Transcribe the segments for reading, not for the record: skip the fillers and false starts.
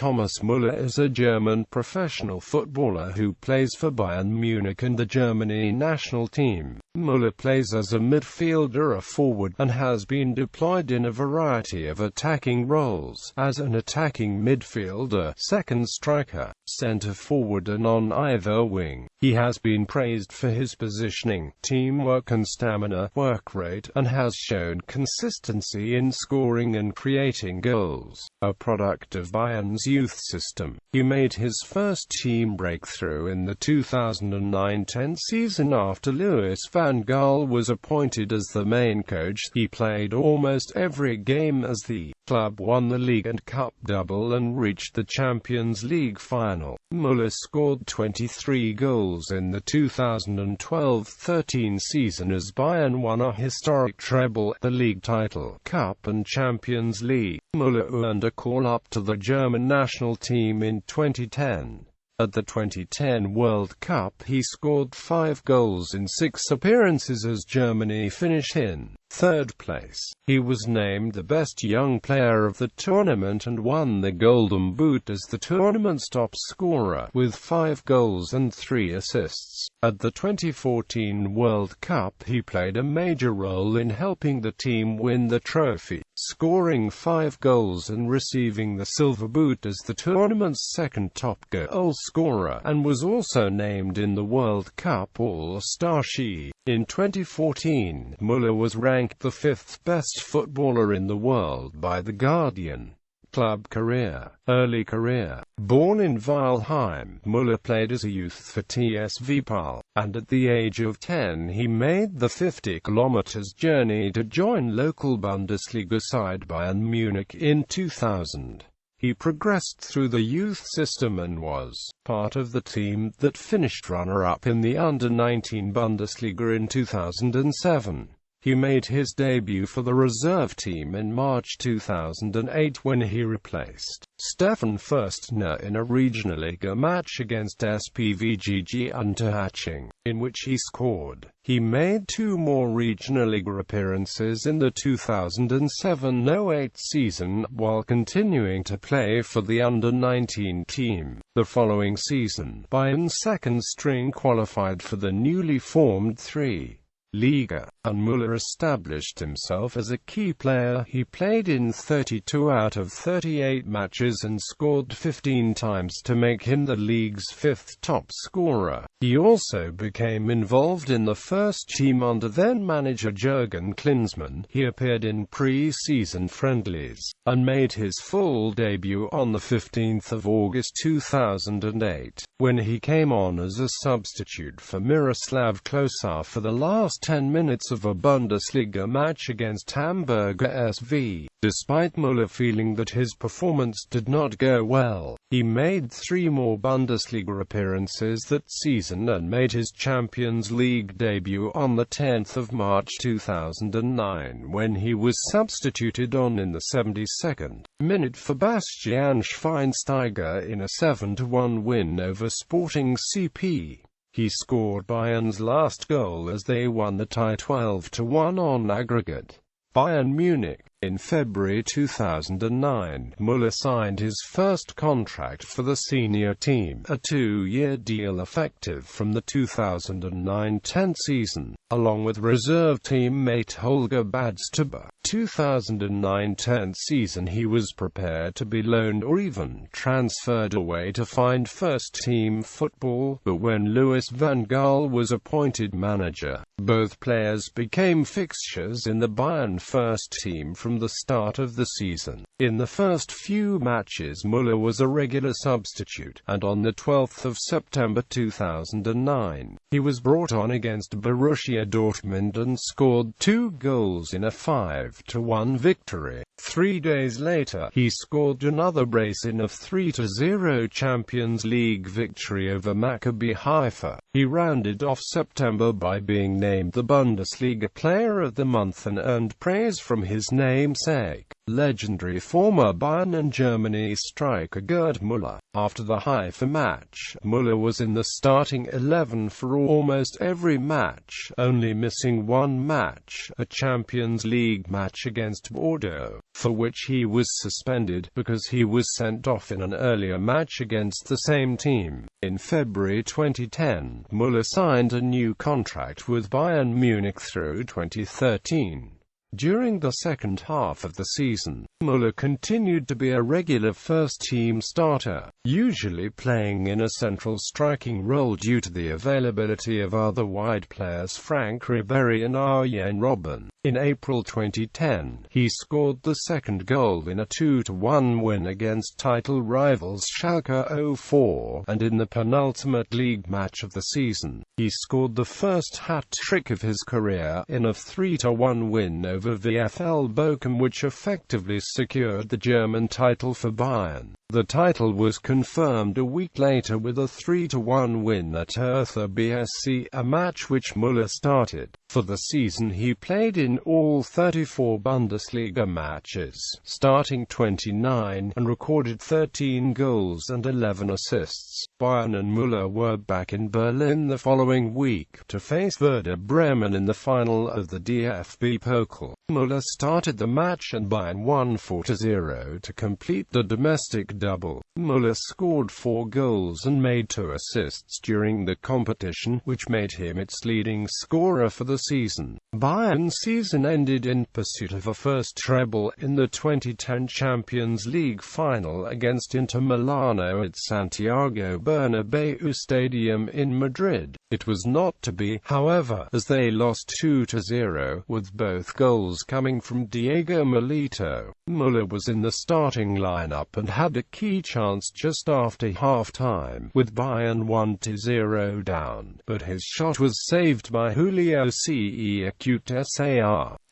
Thomas Müller is a German professional footballer who plays for Bayern Munich and the Germany national team. Müller plays as a midfielder, a forward, and has been deployed in a variety of attacking roles, as an attacking midfielder, second striker, centre forward and on either wing. He has been praised for his positioning, teamwork and stamina, work rate, and has shown consistency in scoring and creating goals. A product of Bayern's youth system, he made his first team breakthrough in the 2009-10 season after Louis van Gaal was appointed as the main coach. He played almost every game as the club won the league and cup double and reached the Champions League final. Müller scored 23 goals in the 2012-13 season as Bayern won a historic treble, the league title, cup and Champions League. Müller earned a call-up to the German national team in 2010. At the 2010 World Cup he scored 5 goals in 6 appearances as Germany finished in third place. He was named the best young player of the tournament and won the Golden Boot as the tournament's top scorer, with 5 goals and 3 assists. At the 2014 World Cup he played a major role in helping the team win the trophy, scoring 5 goals and receiving the Silver Boot as the tournament's second top goal scorer, and was also named in the World Cup All-Star sheet. In 2014, Müller was ranked the 5th best footballer in the world by The Guardian. Club career. Early career. Born in Weilheim, Müller played as a youth for TSV Pal, and at the age of 10 he made the 50 km journey to join local Bundesliga side Bayern Munich in 2000. He progressed through the youth system and was part of the team that finished runner-up in the Under-19 Bundesliga in 2007. He made his debut for the reserve team in March 2008 when he replaced Stefan Fürstner in a Regionalliga match against SPVGG Unterhaching, in which he scored. He made 2 more Regionalliga appearances in the 2007-08 season, while continuing to play for the Under-19 team. The following season, Bayern's second string qualified for the newly formed 3. Liga, and Müller established himself as a key player. He played in 32 out of 38 matches and scored 15 times to make him the league's 5th top scorer. He also became involved in the first team under then-manager Jürgen Klinsmann. He appeared in pre-season friendlies, and made his full debut on the 15th of August 2008, when he came on as a substitute for Miroslav Klose for the last 10 minutes of a Bundesliga match against Hamburger SV. Despite Müller feeling that his performance did not go well, he made 3 more Bundesliga appearances that season and made his Champions League debut on the 10th of March 2009 when he was substituted on in the 72nd minute for Bastian Schweinsteiger in a 7-1 win over Sporting CP. He scored Bayern's last goal as they won the tie 12-1 on aggregate. Bayern Munich. In February 2009, Müller signed his first contract for the senior team, a 2-year deal effective from the 2009-10 season, along with reserve teammate Holger Badstuber. 2009-10 season he was prepared to be loaned or even transferred away to find first-team football, but when Louis van Gaal was appointed manager, both players became fixtures in the Bayern first team from the start of the season. In the first few matches Müller was a regular substitute, and on the 12th of September 2009, he was brought on against Borussia Dortmund and scored 2 goals in a 5-1 victory. 3 days later, he scored another brace in a 3-0 Champions League victory over Maccabi Haifa. He rounded off September by being named the Bundesliga Player of the Month and earned praise from his name namesake, legendary former Bayern and Germany striker Gerd Müller. After the Haifa match, Müller was in the starting 11 for almost every match, only missing one match, a Champions League match against Bordeaux, for which he was suspended, because he was sent off in an earlier match against the same team. In February 2010, Müller signed a new contract with Bayern Munich through 2013. During the second half of the season, Müller continued to be a regular first-team starter, usually playing in a central striking role due to the availability of other wide players Frank Ribéry and Arjen Robben. In April 2010, he scored the second goal in a 2-1 win against title rivals Schalke 04, and in the penultimate league match of the season, he scored the first hat-trick of his career in a 3-1 win over VfL Bochum, which effectively secured the German title for Bayern. The title was confirmed a week later with a 3-1 win at Hertha BSC, a match which Müller started. For the season he played in all 34 Bundesliga matches, starting 29, and recorded 13 goals and 11 assists. Bayern and Müller were back in Berlin the following week, to face Werder Bremen in the final of the DFB Pokal. Müller started the match and Bayern won 4-0 to complete the domestic double. Müller scored 4 goals and made 2 assists during the competition, which made him its leading scorer for the season. Bayern's season ended in pursuit of a first treble in the 2010 Champions League final against Inter Milano at Santiago Bernabeu Stadium in Madrid. It was not to be, however, as they lost 2-0, with both goals coming from Diego Milito. Müller was in the starting lineup and had a key chance just after half-time, with Bayern 1-0 down, but his shot was saved by Julio Cesar.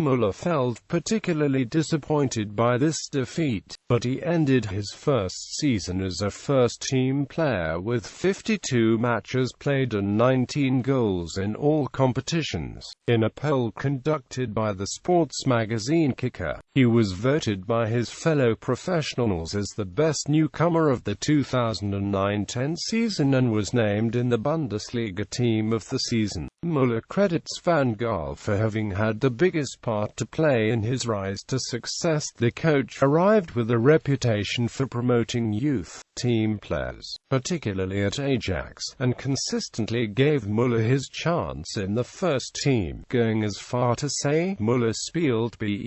Müller felt particularly disappointed by this defeat, but he ended his first season as a first-team player with 52 matches played and 19 goals in all competitions. In a poll conducted by the sports magazine Kicker, he was voted by his fellow professionals as the best newcomer of the 2009-10 season and was named in the Bundesliga team of the season. Müller credits Van Gaal for having had the biggest part to play in his rise to success. The coach arrived with a reputation for promoting youth team players, particularly at Ajax, and consistently gave Müller his chance in the first team, going as far to say, Müller spielt bei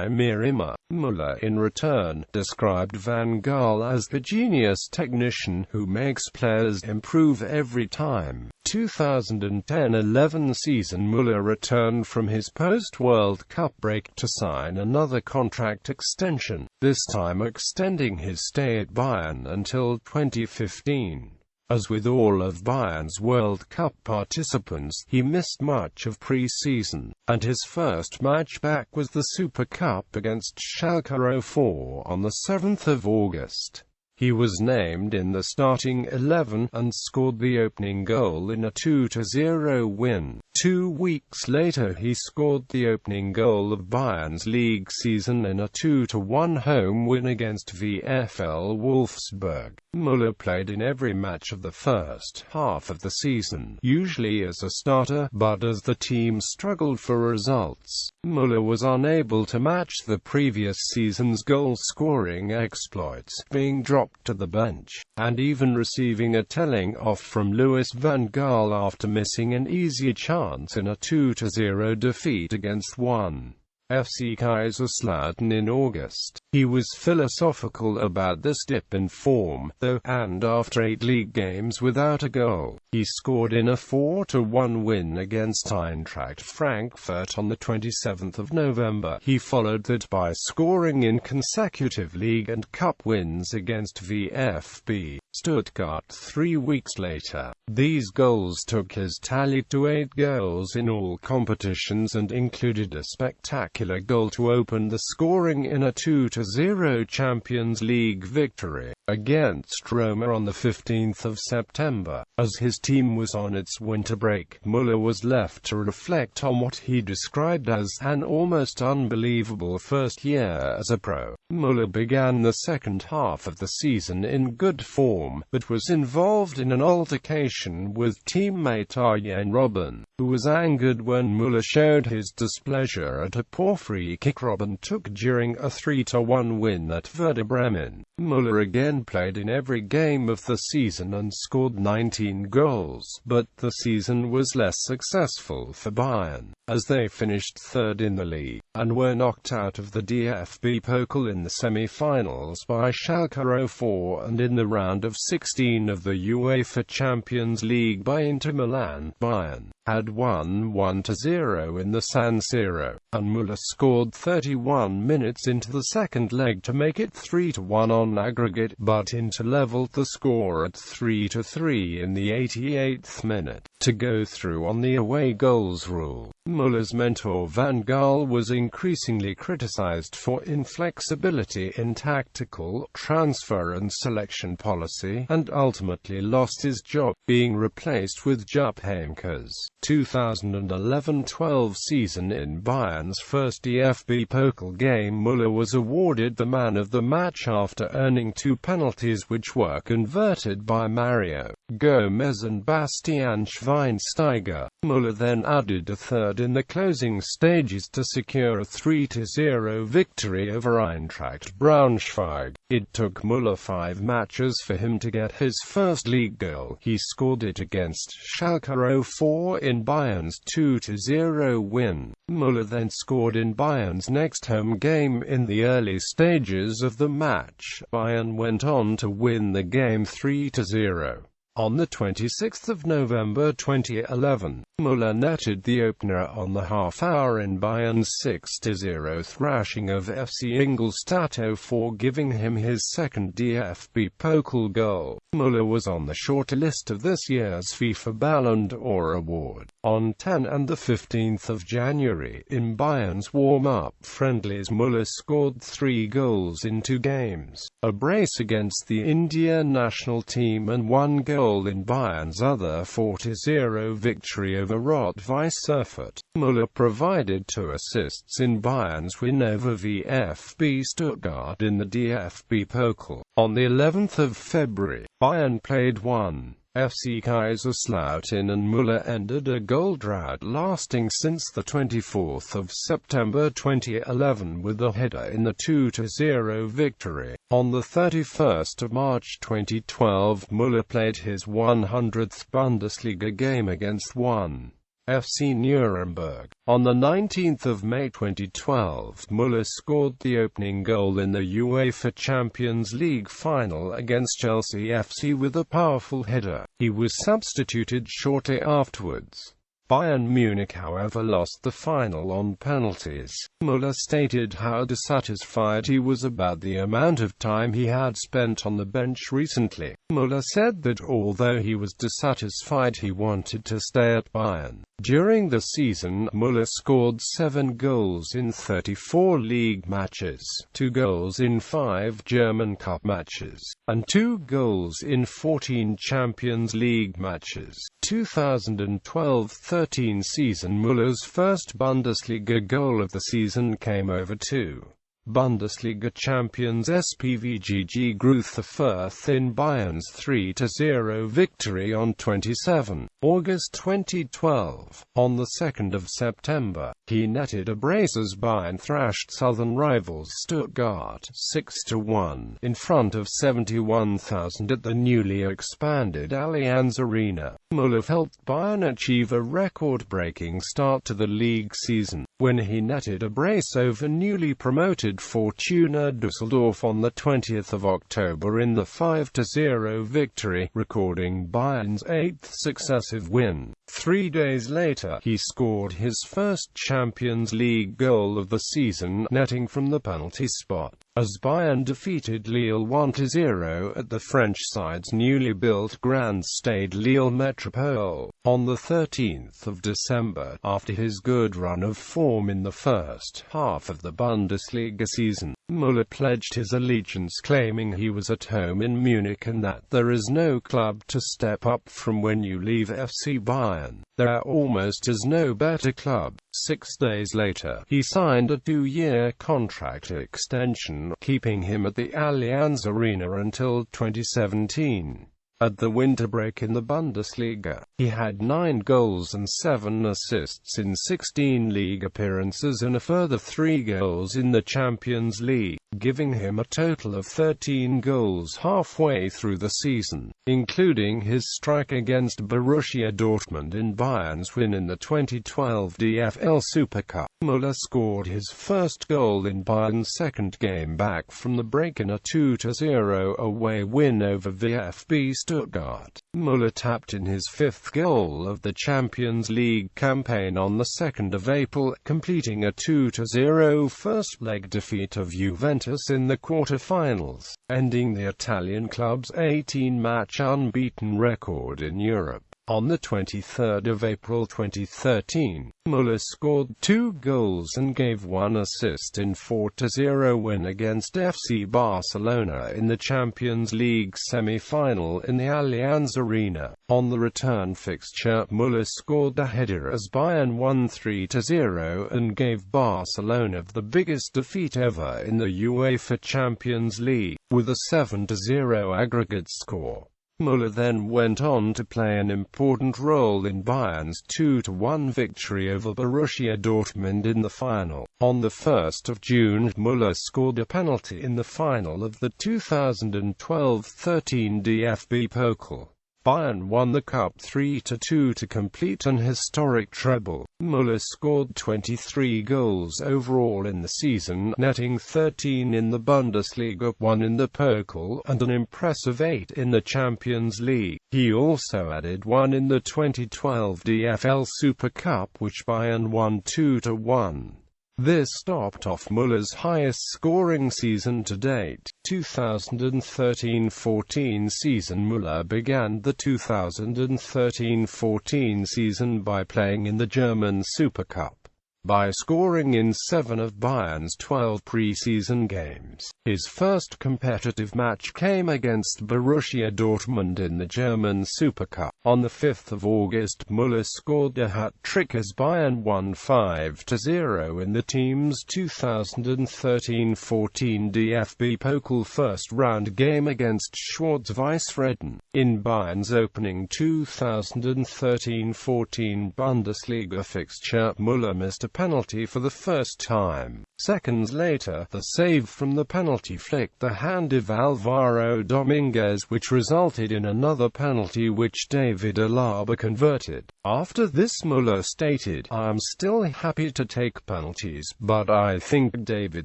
mir immer. Müller, in return, described Van Gaal as the genius technician who makes players improve every time. 2010-11 season, Müller returned from his post-World Cup break to sign another contract extension, this time extending his stay at Bayern until 2015. As with all of Bayern's World Cup participants, he missed much of pre-season, and his first match back was the Super Cup against Schalke 04 on the 7th of August. He was named in the starting 11, and scored the opening goal in a 2-0 win. 2 weeks later he scored the opening goal of Bayern's league season in a 2-1 home win against VfL Wolfsburg. Müller played in every match of the first half of the season, usually as a starter, but as the team struggled for results, Müller was unable to match the previous season's goal-scoring exploits, being dropped to the bench, and even receiving a telling off from Louis van Gaal after missing an easy chance in a 2-0 defeat against 1. FC Kaiserslautern in August. He was philosophical about this dip in form, though, and after 8 league games without a goal, he scored in a 4-1 win against Eintracht Frankfurt on the 27th of November. He followed that by scoring in consecutive league and cup wins against VfB Stuttgart 3 weeks later. These goals took his tally to 8 goals in all competitions and included a spectacular goal to open the scoring in a 2-0 Champions League victory against Roma on the 15th of September. As his team was on its winter break, Müller was left to reflect on what he described as an almost unbelievable first year as a pro. Müller began the second half of the season in good form, but was involved in an altercation with teammate Arjen Robben, who was angered when Müller showed his displeasure at a poor free kick Robben took during a 3-1 win at Werder Bremen. Müller again played in every game of the season and scored 19 goals, but the season was less successful for Bayern, as they finished third in the league, and were knocked out of the DFB Pokal in the semi-finals by Schalke 04 and in the round of 16 of the UEFA Champions League by Inter Milan. Bayern had won 1-0 in the San Siro, and Müller scored 31 minutes into the second leg to make it 3-1 on aggregate, but Inter levelled the score at 3-3 in the 88th minute. To go through on the away goals rule, Müller's mentor Van Gaal was increasingly criticized for inflexibility in tactical, transfer and selection policy, and ultimately lost his job, being replaced with Jupp Heynckes. 2011-12 season. In Bayern's first DFB Pokal game, Müller was awarded the man of the match after earning 2 penalties which were converted by Mario Gomez and Bastian Schweinsteiger. Müller then added a third in the closing stages to secure a 3-0 victory over Eintracht Braunschweig. It took Müller 5 matches for him to get his first league goal. He scored it against Schalke 04 in Bayern's 2-0 win. Müller then scored in Bayern's next home game in the early stages of the match. Bayern went on to win the game 3-0. On the 26th of November 2011, Müller netted the opener on the half-hour in Bayern's 6-0 thrashing of FC Ingolstadt 04, giving him his second DFB Pokal goal. Müller was on the shorter list of this year's FIFA Ballon d'Or award. On 10 and 15 January, in Bayern's warm-up friendlies, Müller scored 3 goals in 2 games, a brace against the India national team and 1 goal in Bayern's other 4-0 victory over Rot-Weiss Erfurt. Müller provided 2 assists in Bayern's win over VfB Stuttgart in the DFB Pokal. On the 11th of February, Bayern played 1. FC Kaiserslautern and Müller ended a goal drought lasting since the 24th of September 2011 with a header in the 2-0 victory. On the 31st of March 2012, Müller played his 100th Bundesliga game against 1. FC Nuremberg. On the 19th of May 2012, Müller scored the opening goal in the UEFA Champions League final against Chelsea FC with a powerful header. He was substituted shortly afterwards. Bayern Munich, however, lost the final on penalties. Müller stated how dissatisfied he was about the amount of time he had spent on the bench recently. Müller said that although he was dissatisfied, he wanted to stay at Bayern. During the season, Müller scored 7 goals in 34 league matches, 2 goals in 5 German Cup matches, and 2 goals in 14 Champions League matches. 2012-13 season. Müller's first Bundesliga goal of the season came over 2. Bundesliga champions SpVgg Greuther Fürth in Bayern's 3-0 victory on 27 August 2012. On the 2nd of September, he netted a brace as Bayern thrashed southern rivals Stuttgart 6-1 in front of 71,000 at the newly expanded Allianz Arena. Müller helped Bayern achieve a record-breaking start to the league season, when he netted a brace over newly promoted Fortuna Düsseldorf on the 20th of October in the 5-0 victory, recording Bayern's 8th successive win. 3 days later, he scored his first Champions League goal of the season, netting from the penalty spot. as Bayern defeated Lille 1-0 at the French side's newly built Grand Stade Lille Métropole. On the 13th of December, after his good run of form in the first half of the Bundesliga season, Müller pledged his allegiance, claiming he was at home in Munich and that there is no club to step up from when you leave FC Bayern. There almost is no better club. 6 days later, he signed a 2-year contract extension, keeping him at the Allianz Arena until 2017. At the winter break in the Bundesliga, he had 9 goals and 7 assists in 16 league appearances and a further 3 goals in the Champions League, giving him a total of 13 goals halfway through the season, including his strike against Borussia Dortmund in Bayern's win in the 2012 DFL Super Cup. Müller scored his first goal in Bayern's second game back from the break in a 2-0 away win over VfB Stuttgart. Müller tapped in his 5th goal of the Champions League campaign on the 2nd of April, completing a 2-0 first-leg defeat of Juventus in the quarter-finals, ending the Italian club's 18-match unbeaten record in Europe. On the 23rd of April 2013, Müller scored 2 goals and gave 1 assist in 4-0 win against FC Barcelona in the Champions League semi-final in the Allianz Arena. On the return fixture, Müller scored a header as Bayern won 3-0 and gave Barcelona the biggest defeat ever in the UEFA Champions League, with a 7-0 aggregate score. Müller then went on to play an important role in Bayern's 2-1 victory over Borussia Dortmund in the final. On the 1st of June, Müller scored a penalty in the final of the 2012-13 DFB Pokal. Bayern won the cup 3-2 to complete an historic treble. Müller scored 23 goals overall in the season, netting 13 in the Bundesliga, 1 in the Pokal, and an impressive 8 in the Champions League. He also added 1 in the 2012 DFL Super Cup, which Bayern won 2-1. This topped off Müller's highest-scoring season to date. 2013-14 season. Müller began the 2013-14 season by playing in the German Super Cup, by scoring in 7 of Bayern's 12 pre-season games. His first competitive match came against Borussia Dortmund in the German Super Cup. On the 5th of August, Müller scored a hat-trick as Bayern won 5-0 in the team's 2013-14 DFB Pokal first-round game against Schwarz-Weiß-Redden. In Bayern's opening 2013-14 Bundesliga fixture, Müller missed a penalty for the first time. Seconds later, the save from the penalty flicked the hand of Alvaro Dominguez, which resulted in another penalty which David Alaba converted. After this, Müller stated, "I am still happy to take penalties, but I think David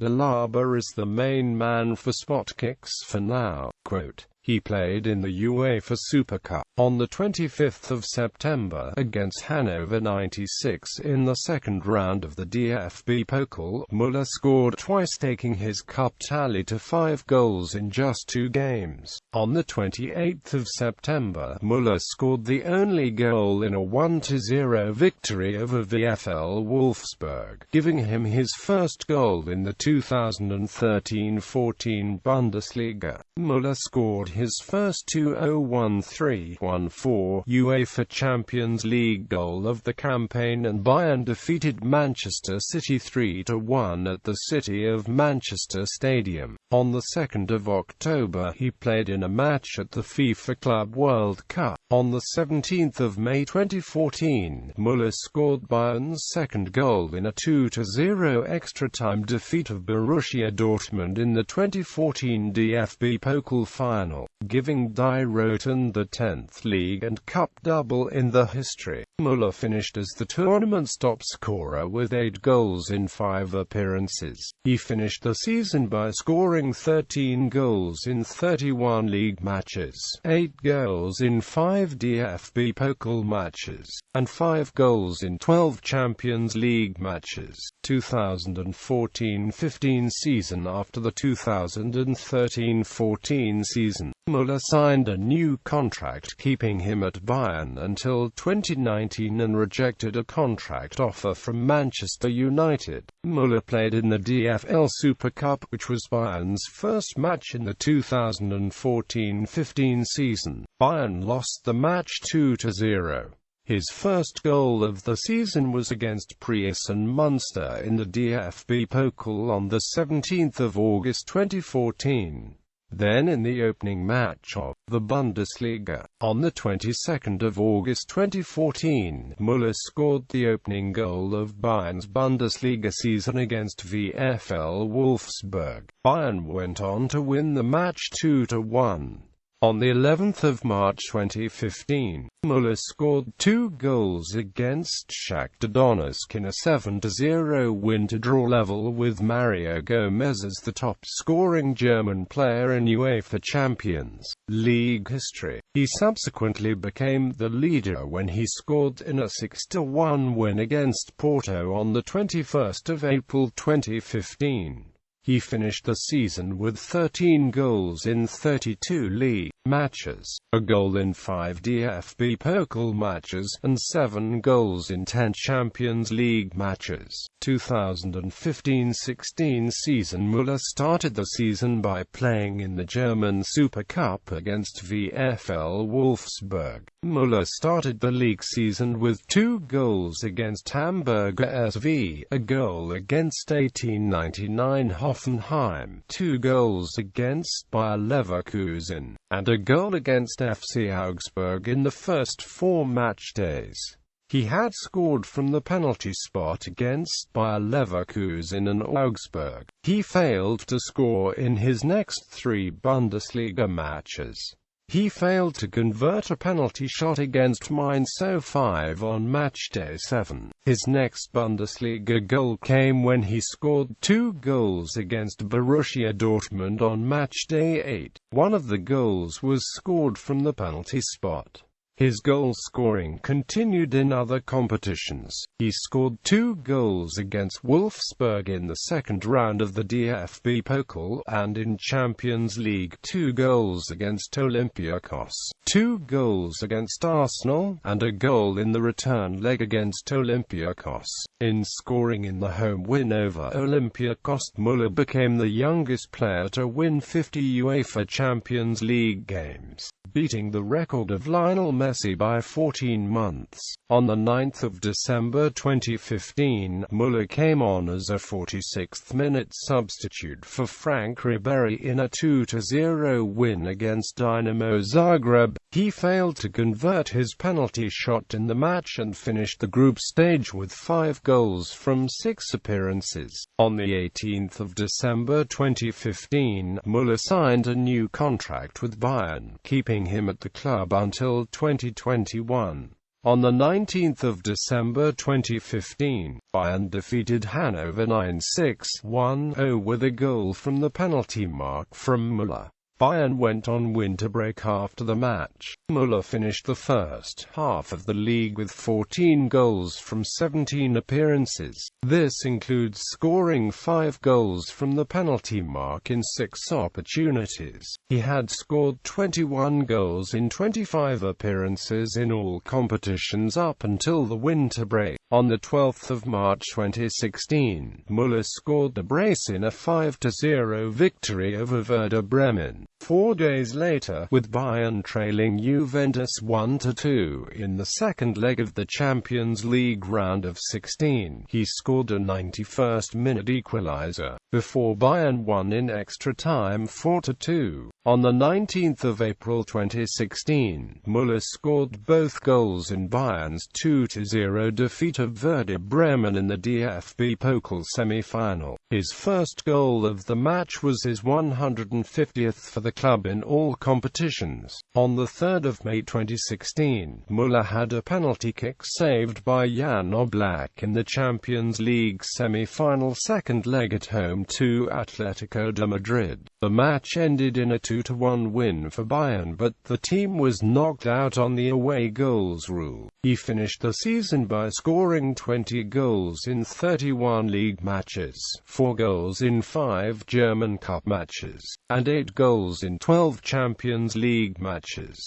Alaba is the main man for spot kicks for now." Quote. He played in the UEFA Super Cup on the 25th of September against Hannover 96 in the second round of the DFB Pokal. Müller scored twice, taking his cup tally to 5 goals in just 2 games. On the 28th of September, Müller scored the only goal in a 1-0 victory over VfL Wolfsburg, giving him his first goal in the 2013-14 Bundesliga. Müller scored his first 2013-14 UEFA Champions League goal of the campaign, and Bayern defeated Manchester City 3-1 at the City of Manchester Stadium. On the 2nd of October, he played in a match at the FIFA Club World Cup. On the 17th of May 2014, Müller scored Bayern's second goal in a 2-0 extra-time defeat of Borussia Dortmund in the 2014 DFB Pokal final, giving Die Roten the 10th league and cup double in the history. Müller finished as the tournament's top scorer with 8 goals in 5 appearances. He finished the season by scoring 13 goals in 31 league matches, 8 goals in 5 5 DFB Pokal matches, and 5 goals in 12 Champions League matches. 2014-15 season. After the 2013-14 season, Müller signed a new contract keeping him at Bayern until 2019 and rejected a contract offer from Manchester United. Müller played in the DFL Super Cup, which was Bayern's first match in the 2014-15 season. Bayern lost the match 2-0. His first goal of the season was against Preußen Münster in the DFB Pokal on 17 August 2014. Then in the opening match of the Bundesliga, on the 22nd of August 2014, Müller scored the opening goal of Bayern's Bundesliga season against VfL Wolfsburg. Bayern went on to win the match 2-1. On the 11th of March 2015, Müller scored 2 goals against Shakhtar Donetsk in a 7-0 win to draw level with Mario Gomez as the top-scoring German player in UEFA Champions League history. He subsequently became the leader when he scored in a 6-1 win against Porto on the 21st of April 2015. He finished the season with 13 goals in 32 league matches, a goal in 5 DFB Pokal matches, and 7 goals in 10 Champions League matches. 2015-16 season. Müller started the season by playing in the German Super Cup against VfL Wolfsburg. Müller started the league season with 2 goals against Hamburger SV, a goal against 1899 Hoffenheim, 2 goals against Bayer Leverkusen, and a goal against FC Augsburg in the first 4 match days. He had scored from the penalty spot against Bayer Leverkusen and Augsburg. He failed to score in his next 3 Bundesliga matches. He failed to convert a penalty shot against Mainz 05 on matchday 7. His next Bundesliga goal came when he scored 2 goals against Borussia Dortmund on matchday 8. One of the goals was scored from the penalty spot. His goal scoring continued in other competitions. He scored 2 goals against Wolfsburg in the second round of the DFB Pokal, and in Champions League 2 goals against Olympiacos, 2 goals against Arsenal, and a goal in the return leg against Olympiacos. In scoring in the home win over Olympiacos, Müller became the youngest player to win 50 UEFA Champions League games, beating the record of Lionel Messi by 14 months. On the 9th of December 2015, Müller came on as a 46th-minute substitute for Frank Ribéry in a 2-0 win against Dinamo Zagreb. He failed to convert his penalty shot in the match and finished the group stage with 5 goals from 6 appearances. On the 18th of December 2015, Müller signed a new contract with Bayern, keeping him at the club until 2021. On the 19th of December 2015, Bayern defeated Hannover 9-6-1-0 with a goal from the penalty mark from Müller. Bayern went on winter break after the match. Müller finished the first half of the league with 14 goals from 17 appearances. This includes scoring 5 goals from the penalty mark in 6 opportunities. He had scored 21 goals in 25 appearances in all competitions up until the winter break. On the 12th of March 2016, Müller scored the brace in a 5-0 victory over Werder Bremen. 4 days later, with Bayern trailing Juventus 1-2 in the second leg of the Champions League round of 16, he scored a 91st-minute equalizer, before Bayern won in extra time 4-2. On the 19th of April 2016, Müller scored both goals in Bayern's 2-0 defeat of Werder Bremen in the DFB Pokal semi-final. His first goal of the match was his 150th for the club in all competitions. On 3 May 2016, Müller had a penalty kick saved by Jan Oblak in the Champions League semi-final second leg at home to Atletico de Madrid. The match ended in a 2-1 win for Bayern, but the team was knocked out on the away goals rule. He finished the season by scoring 20 goals in 31 league matches, 4 goals in 5 German Cup matches, and 8 goals in 12 Champions League matches.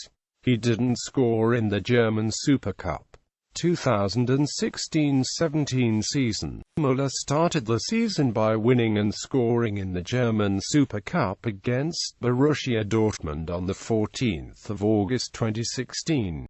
He didn't score in the German Super Cup 2016-17 season. Müller started the season by winning and scoring in the German Super Cup against Borussia Dortmund on 14 August 2016.